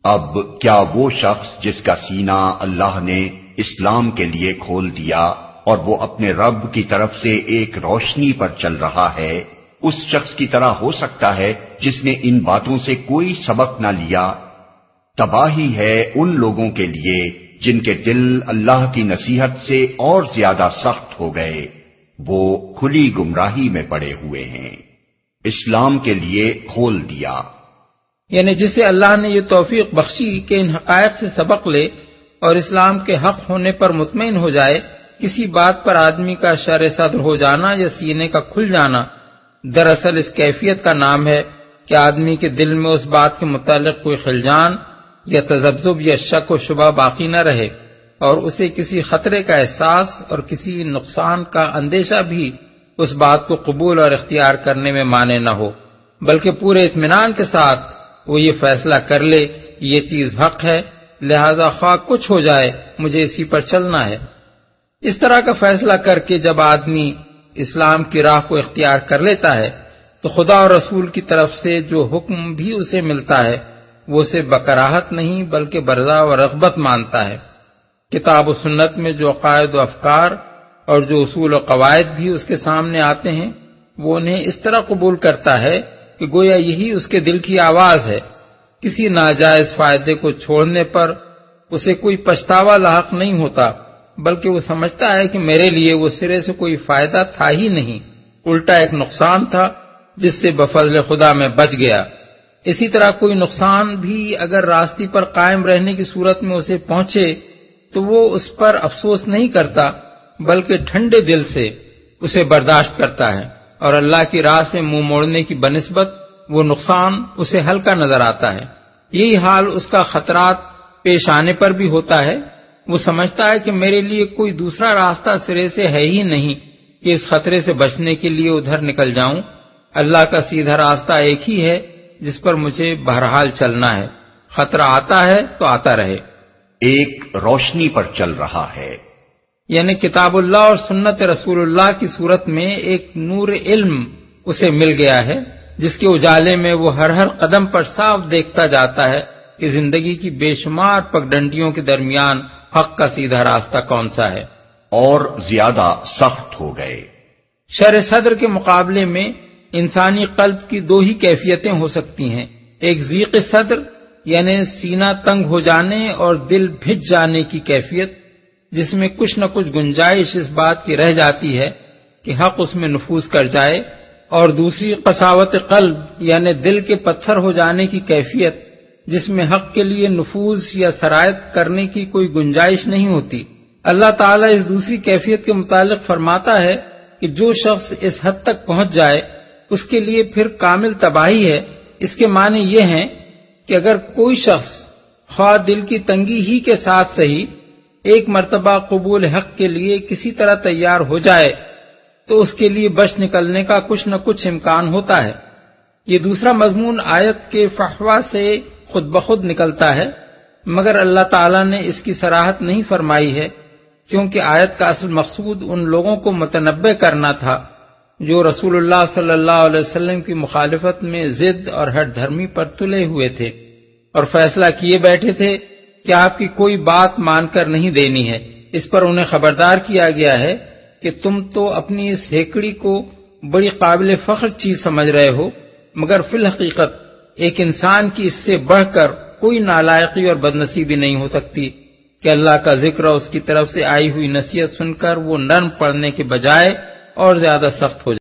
اب کیا وہ شخص جس کا سینہ اللہ نے اسلام کے لیے کھول دیا اور وہ اپنے رب کی طرف سے ایک روشنی پر چل رہا ہے، اس شخص کی طرح ہو سکتا ہے جس نے ان باتوں سے کوئی سبق نہ لیا؟ تباہی ہے ان لوگوں کے لیے جن کے دل اللہ کی نصیحت سے اور زیادہ سخت ہو گئے، وہ کھلی گمراہی میں پڑے ہوئے ہیں۔ اسلام کے لیے کھول دیا، یعنی جسے اللہ نے یہ توفیق بخشی کہ ان حقائق سے سبق لے اور اسلام کے حق ہونے پر مطمئن ہو جائے۔ کسی بات پر آدمی کا شرح صدر ہو جانا یا سینے کا کھل جانا دراصل اس کیفیت کا نام ہے کہ آدمی کے دل میں اس بات کے متعلق کوئی خلجان یا تذبذب یا شک و شبہ باقی نہ رہے، اور اسے کسی خطرے کا احساس اور کسی نقصان کا اندیشہ بھی اس بات کو قبول اور اختیار کرنے میں مانع نہ ہو، بلکہ پورے اطمینان کے ساتھ وہ یہ فیصلہ کر لے کہ یہ چیز حق ہے، لہذا خواہ کچھ ہو جائے مجھے اسی پر چلنا ہے۔ اس طرح کا فیصلہ کر کے جب آدمی اسلام کی راہ کو اختیار کر لیتا ہے تو خدا اور رسول کی طرف سے جو حکم بھی اسے ملتا ہے وہ اسے بکراہت نہیں بلکہ برضا و رغبت مانتا ہے۔ کتاب و سنت میں جو عقائد و افکار اور جو اصول و قواعد بھی اس کے سامنے آتے ہیں وہ انہیں اس طرح قبول کرتا ہے کہ گویا یہی اس کے دل کی آواز ہے۔ کسی ناجائز فائدے کو چھوڑنے پر اسے کوئی پچھتاوا لاحق نہیں ہوتا، بلکہ وہ سمجھتا ہے کہ میرے لیے وہ سرے سے کوئی فائدہ تھا ہی نہیں، الٹا ایک نقصان تھا جس سے بفضل خدا میں بچ گیا۔ اسی طرح کوئی نقصان بھی اگر راستے پر قائم رہنے کی صورت میں اسے پہنچے تو وہ اس پر افسوس نہیں کرتا بلکہ ٹھنڈے دل سے اسے برداشت کرتا ہے، اور اللہ کی راہ سے منہ موڑنے کی بنسبت وہ نقصان اسے ہلکا نظر آتا ہے۔ یہی حال اس کا خطرات پیش آنے پر بھی ہوتا ہے۔ وہ سمجھتا ہے کہ میرے لیے کوئی دوسرا راستہ سرے سے ہے ہی نہیں کہ اس خطرے سے بچنے کے لیے ادھر نکل جاؤں۔ اللہ کا سیدھا راستہ ایک ہی ہے جس پر مجھے بہرحال چلنا ہے، خطرہ آتا ہے تو آتا رہے۔ ایک روشنی پر چل رہا ہے، یعنی کتاب اللہ اور سنت رسول اللہ کی صورت میں ایک نور علم اسے مل گیا ہے جس کے اجالے میں وہ ہر قدم پر صاف دیکھتا جاتا ہے کہ زندگی کی بے شمار پگڈنڈیوں کے درمیان حق کا سیدھا راستہ کون سا ہے، اور زیادہ سخت ہو گئے۔ شرح صدر کے مقابلے میں انسانی قلب کی دو ہی کیفیتیں ہو سکتی ہیں، ایک ضیق صدر یعنی سینہ تنگ ہو جانے اور دل بھج جانے کی کیفیت جس میں کچھ نہ کچھ گنجائش اس بات کی رہ جاتی ہے کہ حق اس میں نفوذ کر جائے، اور دوسری قساوت قلب یعنی دل کے پتھر ہو جانے کی کیفیت جس میں حق کے لیے نفوذ یا سرایت کرنے کی کوئی گنجائش نہیں ہوتی۔ اللہ تعالیٰ اس دوسری کیفیت کے متعلق فرماتا ہے کہ جو شخص اس حد تک پہنچ جائے اس کے لیے پھر کامل تباہی ہے۔ اس کے معنی یہ ہیں کہ اگر کوئی شخص خواہ دل کی تنگی ہی کے ساتھ صحیح ایک مرتبہ قبول حق کے لیے کسی طرح تیار ہو جائے تو اس کے لیے بچ نکلنے کا کچھ نہ کچھ امکان ہوتا ہے۔ یہ دوسرا مضمون آیت کے فحوا سے خود بخود نکلتا ہے، مگر اللہ تعالیٰ نے اس کی صراحت نہیں فرمائی ہے کیونکہ آیت کا اصل مقصود ان لوگوں کو متنبع کرنا تھا جو رسول اللہ صلی اللہ علیہ وسلم کی مخالفت میں ضد اور ہٹ دھرمی پر تلے ہوئے تھے اور فیصلہ کیے بیٹھے تھے کہ آپ کی کوئی بات مان کر نہیں دینی ہے۔ اس پر انہیں خبردار کیا گیا ہے کہ تم تو اپنی اس ہیکڑی کو بڑی قابل فخر چیز سمجھ رہے ہو، مگر فی الحقیقت ایک انسان کی اس سے بڑھ کر کوئی نالائقی اور بدنصیبی نہیں ہو سکتی کہ اللہ کا ذکر اور اس کی طرف سے آئی ہوئی نصیحت سن کر وہ نرم پڑنے کے بجائے اور زیادہ سخت ہو جائے۔